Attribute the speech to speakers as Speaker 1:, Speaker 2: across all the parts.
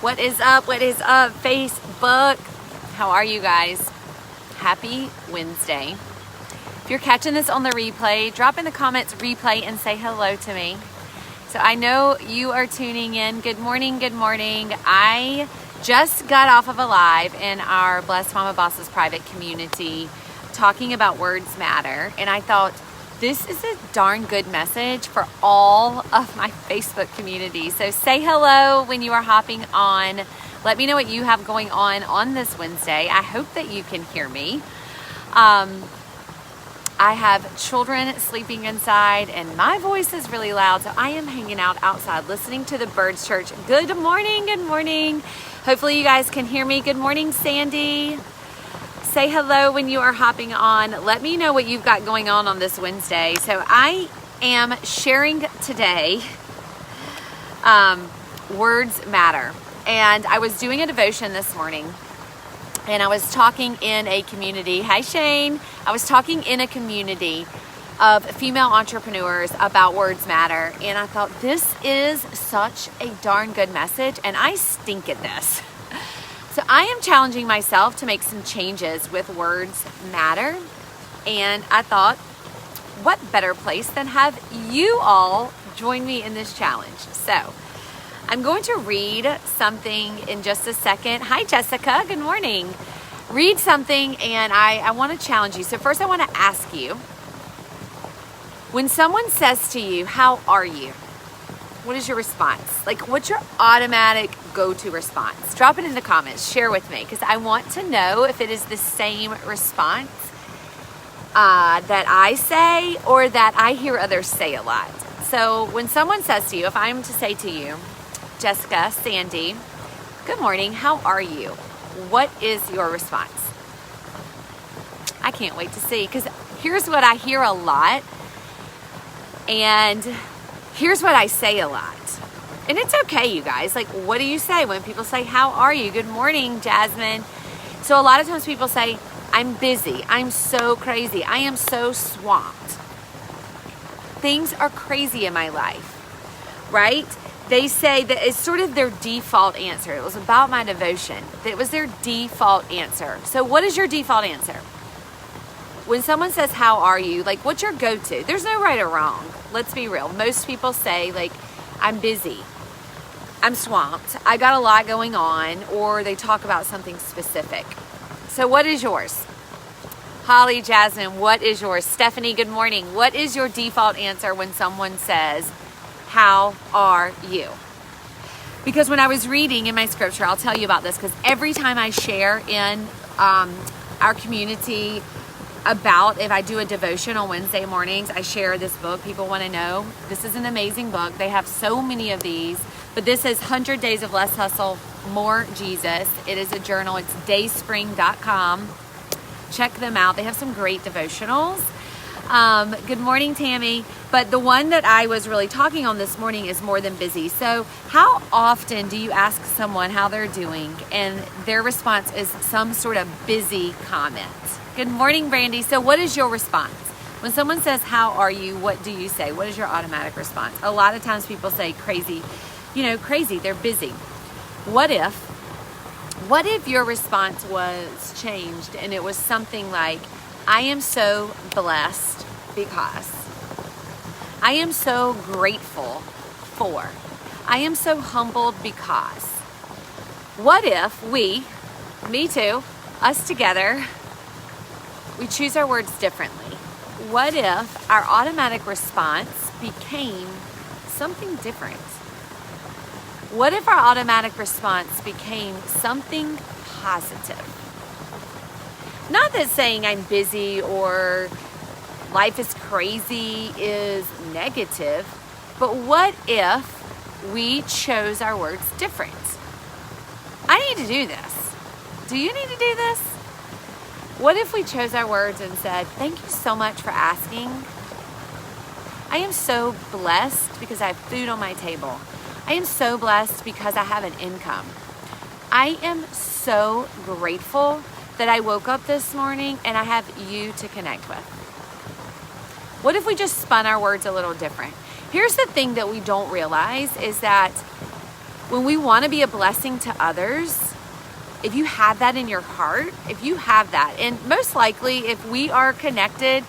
Speaker 1: What is up? What is up, Facebook? How are you guys? Happy Wednesday. If you're catching this on the replay, drop in the comments replay and say hello to me. So I know you are tuning in. Good morning, good morning. I just got off of a live in our Blessed Mama Bosses private community talking about words matter. And I thought, this is a darn good message for all of my Facebook community. So say hello when you are hopping on. Let me know what you have going on this Wednesday. I hope that you can hear me. I have children sleeping inside and my voice is really loud. So I am hanging out outside listening to the birds church. Good morning, good morning. Hopefully you guys can hear me. Good morning, Sandy. Say hello when you are hopping on. Let me know what you've got going on this Wednesday. So I am sharing today words matter. And I was doing a devotion this morning and I was talking in a community. Hi, Shane. I was talking in a community of female entrepreneurs about words matter. And I thought, this is such a darn good message and I stink at this. So I am challenging myself to make some changes with words matter. And I thought, what better place than have you all join me in this challenge? So I'm going to read something in just a second. Hi, Jessica. Good morning. Read something and I want to challenge you. So first I want to ask you, when someone says to you, how are you? What is your response? Like, what's your automatic go-to response? Drop it in the comments. Share with me because I want to know if it is the same response that I say or that I hear others say a lot. So when someone says to you, if I'm to say to you, Jessica, Sandy, good morning, how are you? What is your response? I can't wait to see because here's what I hear a lot and here's what I say a lot. And it's okay, you guys. Like, what do you say when people say, how are you? Good morning, Jasmine. So a lot of times people say, I'm busy. I'm so crazy. I am so swamped. Things are crazy in my life, right? They say that it's sort of their default answer. It was about my devotion. It was their default answer. So what is your default answer? When someone says, how are you? Like, what's your go-to? There's no right or wrong. Let's be real. Most people say, like, I'm busy. I'm swamped. I got a lot going on. Or they talk about something specific. So what is yours? Holly, Jasmine, what is yours? Stephanie, good morning. What is your default answer when someone says, how are you? Because when I was reading in my scripture, I'll tell you about this because every time I share in our community about if I do a devotion on Wednesday mornings, I share this book. People want to know. This is an amazing book. They have so many of these, but this is 100 Days of Less Hustle, More Jesus. It is a journal. It's dayspring.com. Check them out. They have some great devotionals. Good morning, Tammy. But the one that I was really talking on this morning is more than busy. So how often do you ask someone how they're doing and their response is some sort of busy comment? Good morning, Brandy. So what is your response? When someone says, how are you? What do you say? What is your automatic response? A lot of times people say crazy, crazy, they're busy. What if your response was changed and it was something like, I am so blessed because, I am so grateful for, I am so humbled because. What if we, me too, us together, we choose our words differently? What if our automatic response became something different? What if our automatic response became something positive? Not that saying I'm busy or life is crazy is negative, but what if we chose our words different? I need to do this. Do you need to do this? What if we chose our words and said, thank you so much for asking. I am so blessed because I have food on my table. I am so blessed because I have an income. I am so grateful that I woke up this morning and I have you to connect with. What if we just spun our words a little different? Here's the thing that we don't realize is that when we want to be a blessing to others, if you have that in your heart, if you have that, and most likely if we are connected,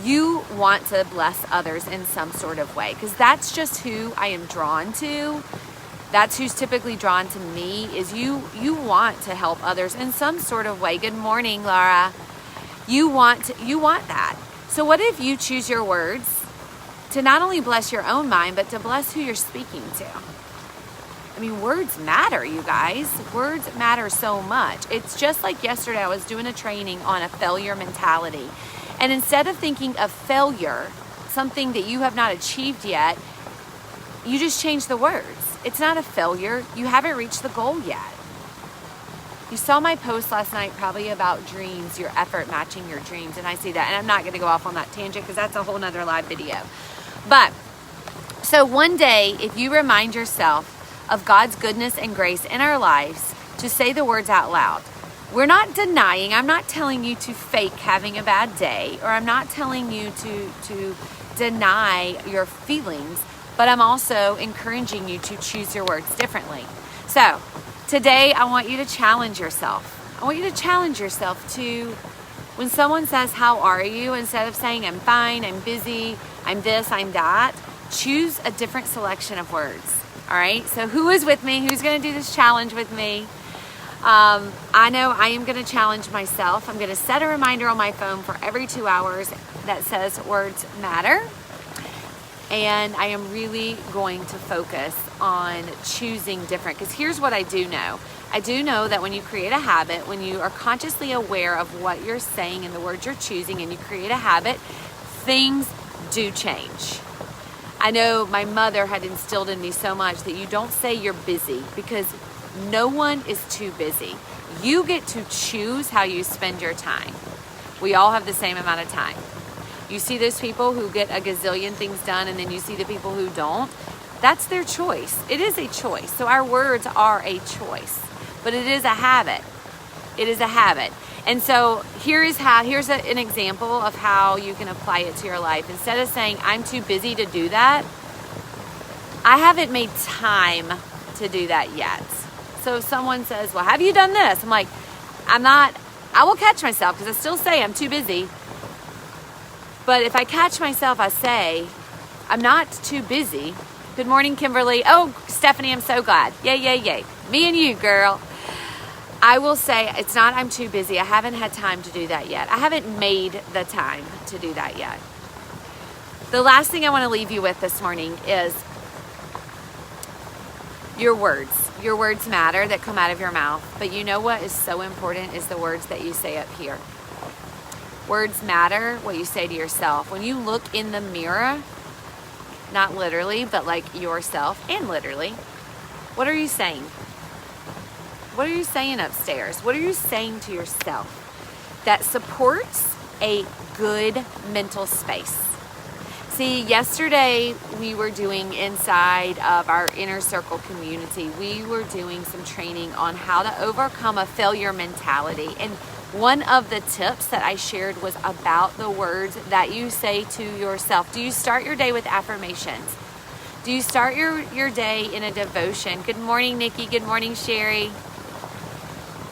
Speaker 1: you want to bless others in some sort of way, because that's just who I am drawn to. That's who's typically drawn to me, is you want to help others in some sort of way. Good morning, Laura. You want that. So what if you choose your words to not only bless your own mind, but to bless who you're speaking to? I mean, words matter, you guys. Words matter so much. It's just like yesterday, I was doing a training on a failure mentality. And instead of thinking of failure, something that you have not achieved yet, you just change the words. It's not a failure. You haven't reached the goal yet. You saw my post last night probably about dreams, your effort matching your dreams. And I see that. And I'm not going to go off on that tangent because that's a whole nother live video. But so one day, if you remind yourself of God's goodness and grace in our lives, to say the words out loud. We're not denying, I'm not telling you to fake having a bad day, or I'm not telling you to deny your feelings, but I'm also encouraging you to choose your words differently. So today I want you to challenge yourself. I want you to challenge yourself to, when someone says, how are you? Instead of saying, I'm fine, I'm busy, I'm this, I'm that, choose a different selection of words. All right, so who is with me? Who's going to do this challenge with me? I know I am going to challenge myself. I'm going to set a reminder on my phone for every 2 hours that says words matter. And I am really going to focus on choosing different, because here's what I do know. I do know that when you create a habit, when you are consciously aware of what you're saying and the words you're choosing, and you create a habit, things do change. I know my mother had instilled in me so much that you don't say you're busy, because no one is too busy. You get to choose how you spend your time. We all have the same amount of time. You see those people who get a gazillion things done, and then you see the people who don't. That's their choice. It is a choice. So our words are a choice, but it is a habit. It is a habit. And so here's an example of how you can apply it to your life. Instead of saying, I'm too busy to do that, I haven't made time to do that yet. So if someone says, well, have you done this? I'm like, I will catch myself, because I still say I'm too busy. But if I catch myself, I say, I'm not too busy. Good morning, Kimberly. Oh, Stephanie, I'm so glad. Yay, yay, yay. Me and you, girl. I will say it's not I'm too busy. I haven't had time to do that yet. I haven't made the time to do that yet. The last thing I want to leave you with this morning is your words. Your words matter that come out of your mouth. But you know what is so important is the words that you say up here. Words matter, what you say to yourself. When you look in the mirror, not literally, but like yourself, and literally, what are you saying? What are you saying upstairs? What are you saying to yourself that supports a good mental space? See, yesterday we were doing inside of our inner circle community, we were doing some training on how to overcome a failure mentality. And one of the tips that I shared was about the words that you say to yourself. Do you start your day with affirmations? Do you start your day in a devotion? Good morning, Nikki. Good morning, Sherry.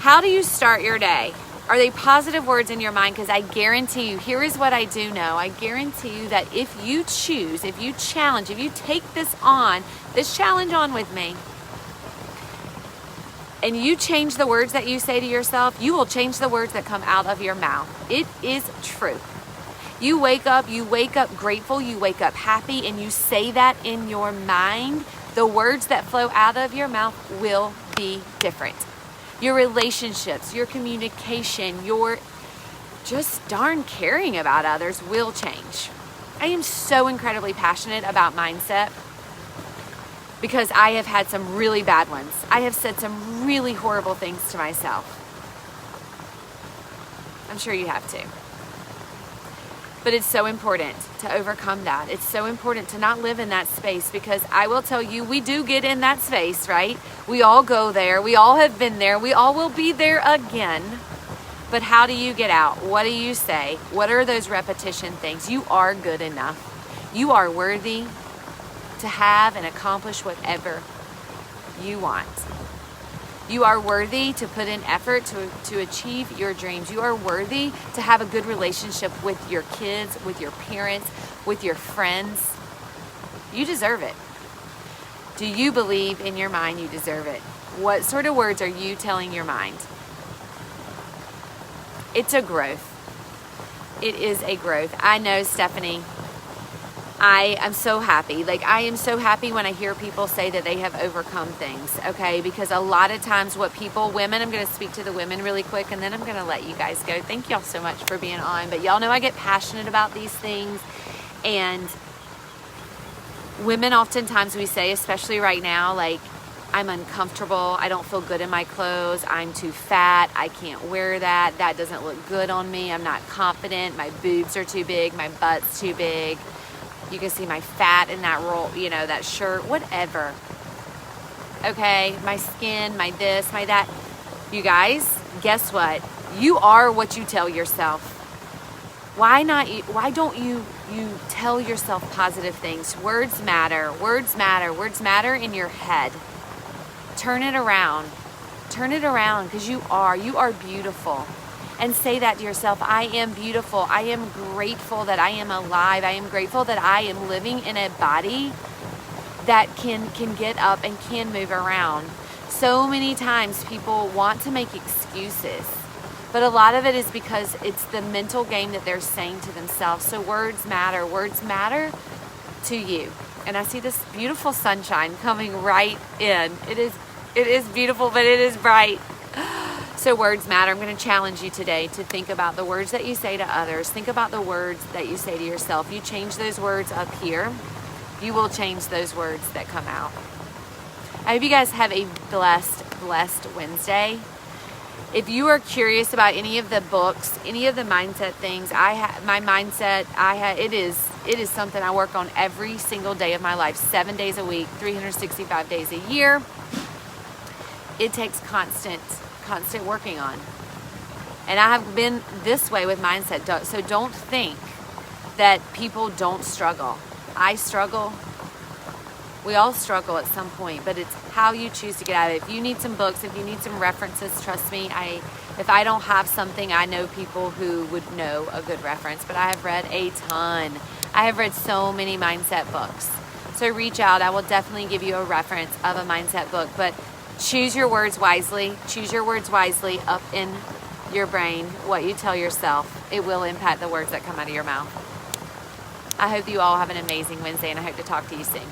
Speaker 1: How do you start your day? Are they positive words in your mind? Because I guarantee you, here is what I do know. I guarantee you that if you choose, if you challenge, if you take this challenge on with me, and you change the words that you say to yourself, you will change the words that come out of your mouth. It is true. You wake up grateful, you wake up happy, and you say that in your mind, the words that flow out of your mouth will be different. Your relationships, your communication, your just darn caring about others will change. I am so incredibly passionate about mindset because I have had some really bad ones. I have said some really horrible things to myself. I'm sure you have too. But it's so important to overcome that. It's so important to not live in that space, because I will tell you, we do get in that space, right? We all go there. We all have been there. We all will be there again. But how do you get out? What do you say? What are those repetition things? You are good enough. You are worthy to have and accomplish whatever you want. You are worthy to put in effort to achieve your dreams. You are worthy to have a good relationship with your kids, with your parents, with your friends. You deserve it. Do you believe in your mind you deserve it? What sort of words are you telling your mind? It's a growth. It is a growth. I know, Stephanie, I am so happy. Like, I am so happy when I hear people say that they have overcome things, okay? Because a lot of times what people, women, I'm going to speak to the women really quick and then I'm going to let you guys go. Thank y'all so much for being on. But y'all know I get passionate about these things. And women oftentimes we say, especially right now, like, I'm uncomfortable. I don't feel good in my clothes. I'm too fat. I can't wear that. That doesn't look good on me. I'm not confident. My boobs are too big. My butt's too big. You can see my fat in that roll, you know, that shirt, whatever. Okay, my skin, my this, my that. You guys, guess what? You are what you tell yourself. Why don't you tell yourself positive things? Words matter. Words matter. Words matter in your head. Turn it around. Turn it around, because you are beautiful. And say that to yourself. I am beautiful. I am grateful that I am alive. I am grateful that I am living in a body that can get up and can move around. So many times people want to make excuses, but a lot of it is because it's the mental game that they're saying to themselves. So words matter. Words matter to you. And I see this beautiful sunshine coming right in. It is beautiful, but it is bright. So words matter. I'm going to challenge you today to think about the words that you say to others. Think about the words that you say to yourself. You change those words up here, you will change those words that come out. I hope you guys have a blessed Wednesday. If you are curious about any of the books, any of the mindset things, my mindset, it is something I work on every single day of my life, 7 days a week, 365 days a year. It takes constant working on. And I have been this way with mindset. So don't think that people don't struggle. I struggle. We all struggle at some point, but it's how you choose to get out of it. If you need some books, if you need some references, trust me, if I don't have something, I know people who would know a good reference, but I have read a ton. I have read so many mindset books. So reach out. I will definitely give you a reference of a mindset book, but choose your words wisely. Choose your words wisely up in your brain. What you tell yourself, it will impact the words that come out of your mouth. I hope you all have an amazing Wednesday, and I hope to talk to you soon.